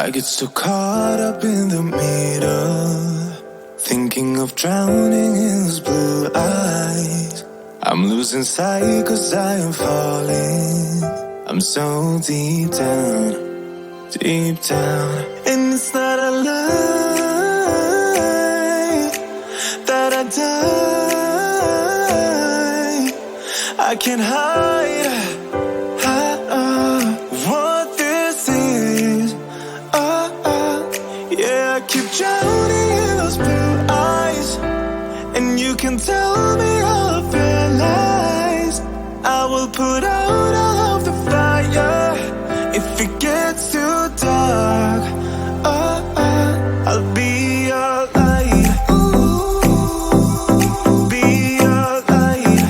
I get so caught up in the middle, thinking of drowning in those blue eyes. I'm losing sight 'cause I am falling. I'm so deep down, deep down. And it's not a lie that I die. I can't hide what this is. Yeah, I keep drowning in those blue eyes, and you can tell me all of your lies. I will put out all of the fire if it gets too dark. I'll be your light. Be your light.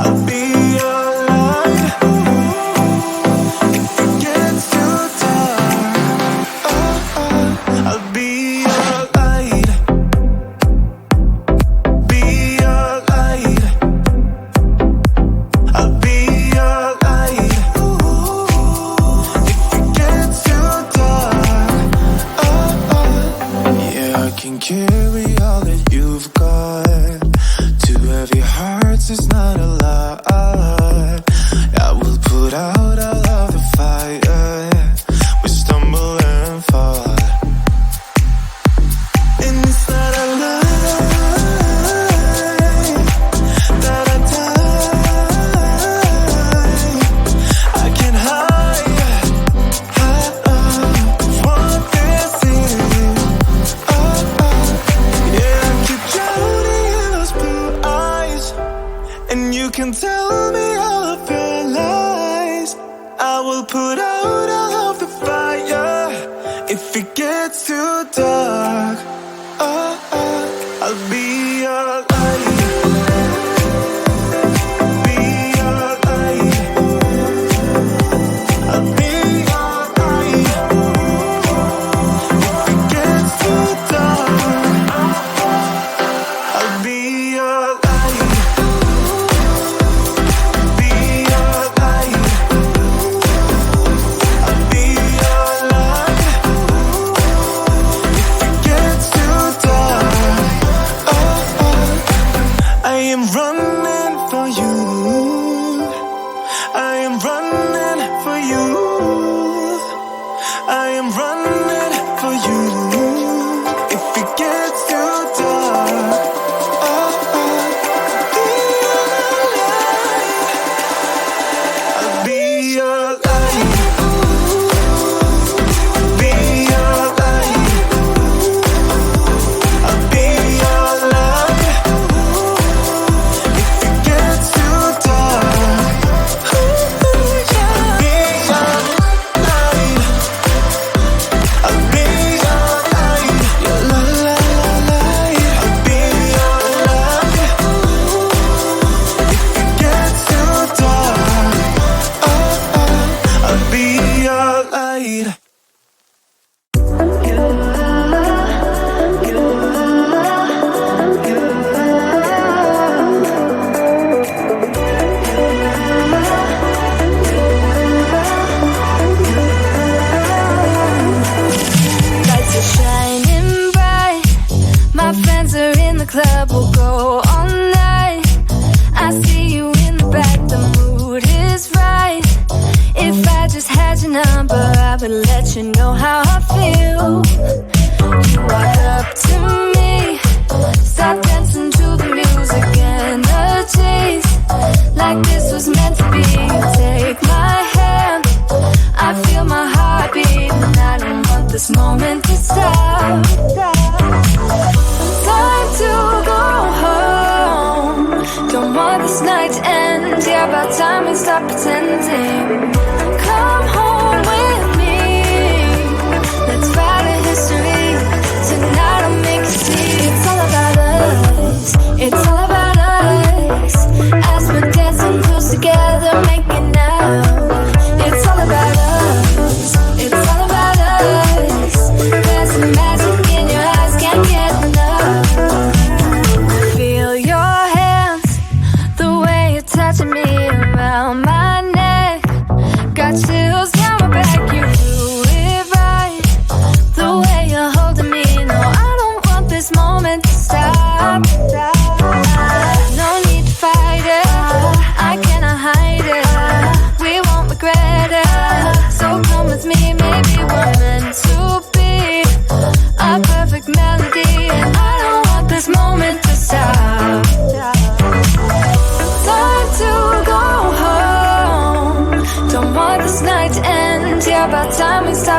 I'll be your light. If it gets too dark, I'll be your light. Be your light. I'll be your light. If it gets too dark, yeah, I can carry all that you've got. Two heavy hearts is not a lot. I will put out all of the fire. We stumble and fall, and it's not a lie that I die. I can't hide what this is. Yeah, I keep drowning in those blue eyes, and you can tell me all of your lies. I will put out all of the fire if it gets too dark. I'll be your light. Be your light. I'll be your light. If it gets too dark, I'll be your light. Be your light. I'll be your light. If it gets too dark, I am running for you. I am running for you. I am running for you. If it gets too dark, I'll be your light. Be your light. I'll be your light. If it gets too dark, I'll be your light. I'll be your light. Your light. I'll be your light. If it gets too dark, I'll be your light. Lights are shining bright. My friends are in the club. We'll go all night. I see you in the back. The mood is right. If I just had your number, I would let you know how I feel. You walk up to me, start dancing to the music and the chase. Like this was meant to be. Take my hand, I feel my heart beat, and I don't want this moment to stop. Time to go home. Don't want this night to end. Yeah, about time we stop pretending. Come home with me. Let's write a history. Tonight I'll make you see. It's all about us. It's all about us. As we're dancing close together, making out. It's all about us. It's all about us. There's some magic in your eyes, can't get enough. Feel your hands, the way you're touching me around my neck.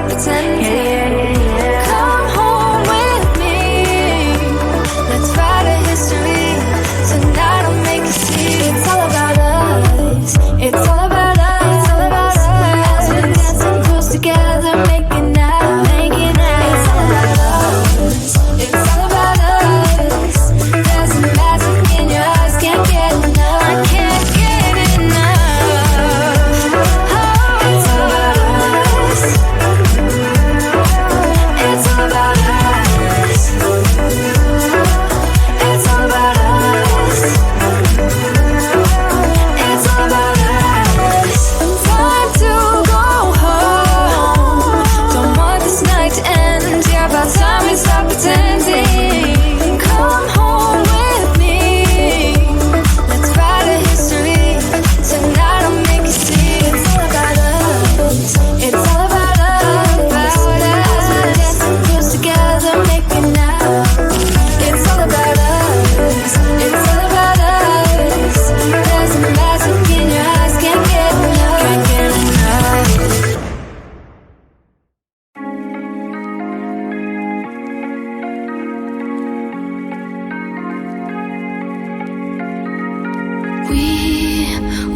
stop pretending. Come home with me. Let's write a history. Tonight I'll make you see. It's all about us. It's all about us. It's all about us. As we dance and cruise together, making out, making out. It's all about us. It's all about us. There's a magic in your eyes, can't get enough. I can't get enough. Oh, it's all about us. It's all about us. It's all about us. It's all about us. Time to go home. Don't want this night to end. Yeah, about time we stop pretending. Come home with me. Let's write a history. Tonight I'll make you see. It's all about us. It's all about us. As we dance and cruise together, making out. It's all about us. It's all about us. There's a magic in your eyes, can't get enough. Can't get enough.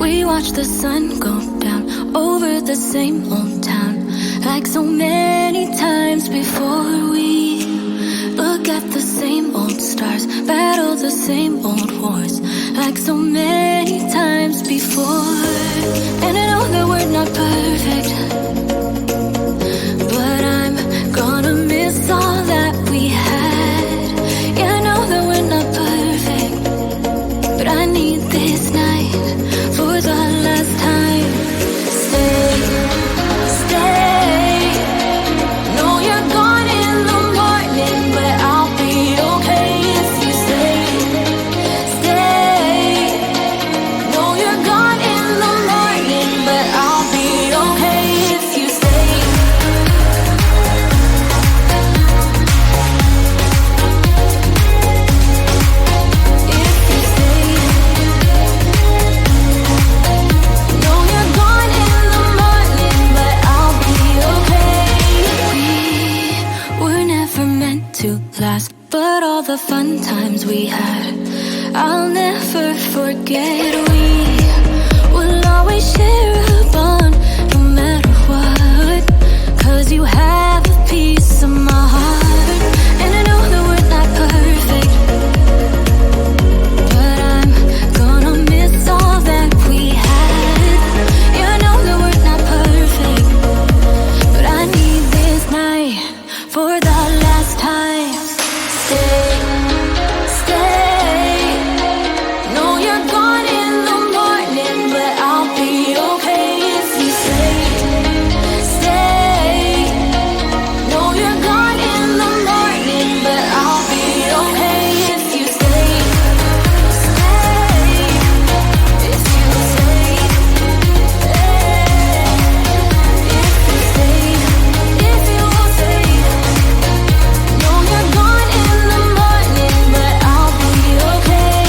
We watch the sun go down over the same old town, like so many times before. We look at the same old stars, battle the same old wars, like so many times before. And I know that we're not perfect, but I'm gonna miss all that we had. Yeah, I know that we're not perfect, but I need this night for the last time. Stay, stay. Know you're gone in the morning, but I'll be okay if you stay. Stay. Know you're gone in the morning, but I'll be okay if you stay. If you stay. Know you're gone in the morning, but I'll be okay. We were never meant to last, but all the fun times we had, I'll never forget. We will always share a bond, no matter what, 'cause you have a piece of my heart. And I know that we're not perfect, but I'm gonna miss all that we had. Yeah, I know that we're not perfect, but I need this night for the last time. Stay, stay. Know you're gone in the morning, but I'll be okay if you stay. Stay. Know you're gone in the morning, but I'll be okay if you stay. Stay. If you stay. If you stay. If you stay. Know you're gone in the morning, but I'll be okay.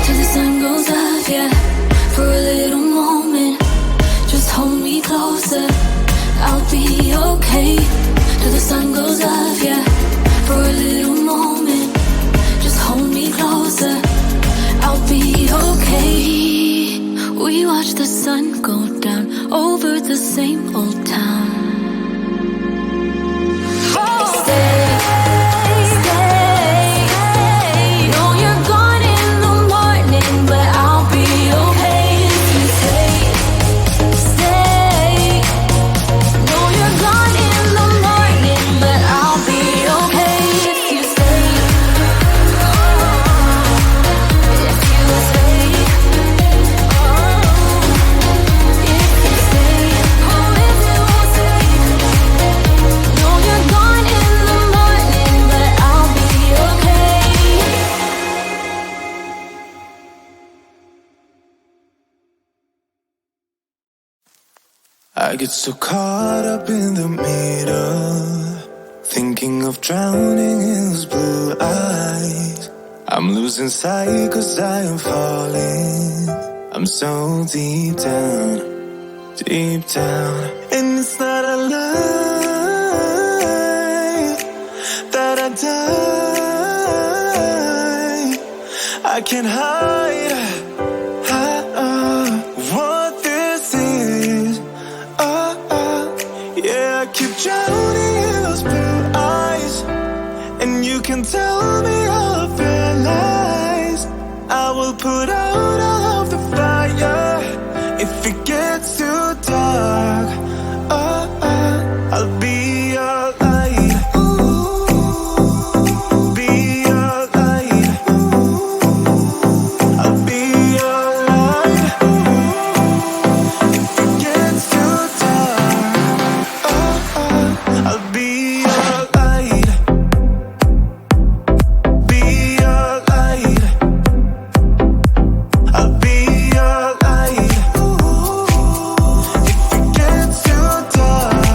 Till the sun goes up, yeah, for a little moment. Just hold me closer, I'll be okay. Till the sun goes up, yeah, for a little moment. Just hold me closer, I'll be okay. We watch the sun go down over the same old town. Stay, stay. Know you're gone in the morning, but I'll be okay if you stay. Stay. Know you're gone in the morning, but I'll be okay if you stay. If you stay. If you stay. Oh, if you stay. Know you're gone in the morning, but I'll be okay. I get so caught up in the middle, thinking of drowning in those blue eyes. I'm losing sight 'cause I am falling. I'm so deep down, and it's not a lie. I can't hide what this is. Yeah, I keep drowning in those blue eyes, and you can tell me all of your lies. I will put out all of the fire if it gets too dark. I'll be your light. Be your light. I'll be your light. If it gets too dark, I'll be your light. Be your light. I'll be your light. If it gets too dark,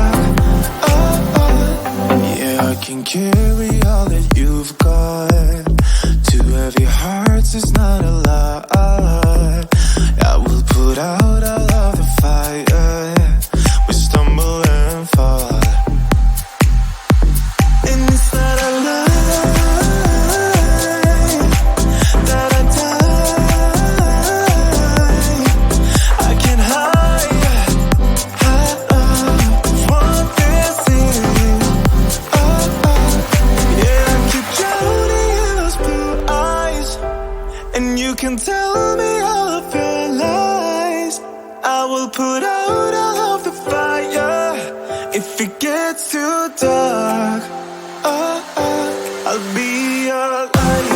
yeah, I can carry all that you've got. Two heavy hearts is not a lie. I will put out all of the fire. We stumble and fall, and it's not a lie that I die. I can't hide what this is. Yeah, I keep drowning in those blue eyes, and you can tell me all of your lies. I will put out all of the fire if it gets too dark. I'll be your light.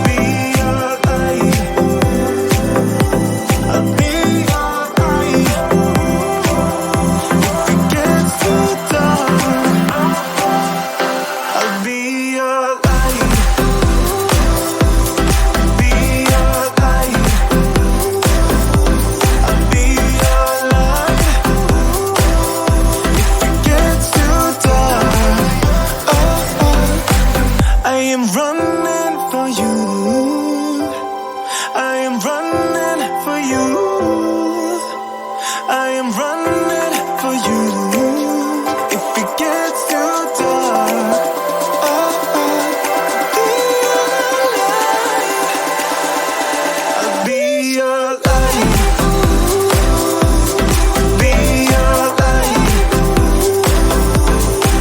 Be your light. I'll be your light. If it gets too dark, I'll be your light. Be your light. I'll be your light. If it gets too dark, I am running for you. I am running for you. I am running for you. If it gets too dark, I'll be your light. Be your light.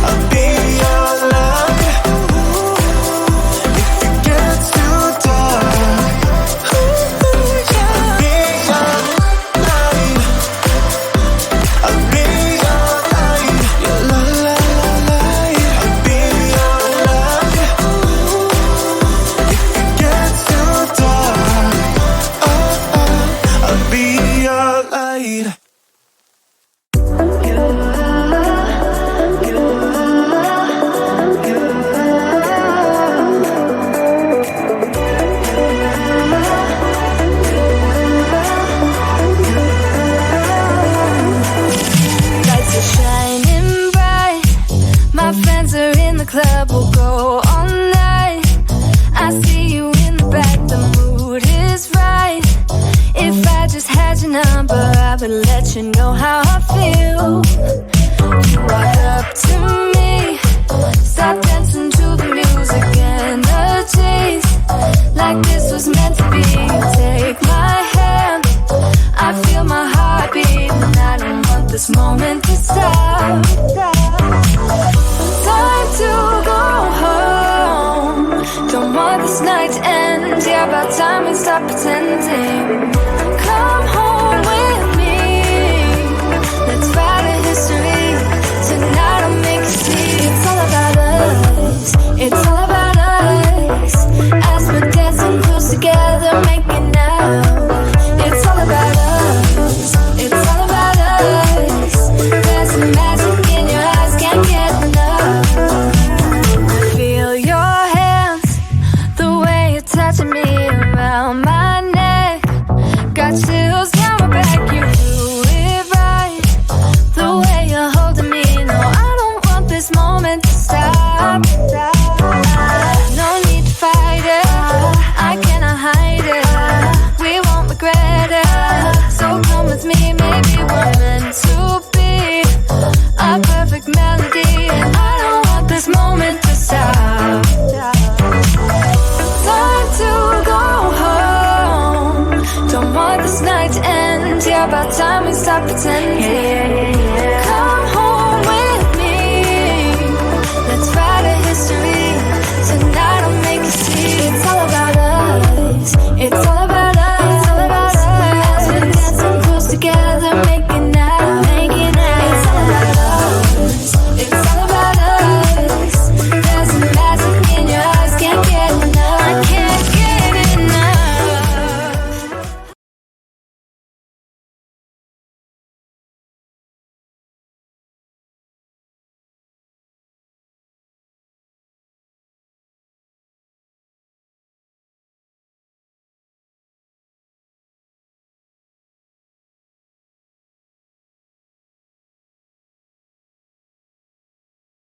I'll be your light. If it gets too dark, I'll be your light. I'll be your light. Your light. I'll be your light. If it gets too dark, I'll be your light. Lights are shining bright. My friends are in the club, we'll go all night. I see you in the back, the mood is right. If I just had your number, I would let you know how I feel. You walk up to me, start dancing to the music, energies like this was meant to be. Take my hand, I feel my heart beat, and I don't want this moment to stop. Time to go home, don't want this night to end. Yeah, about time we stop pretending.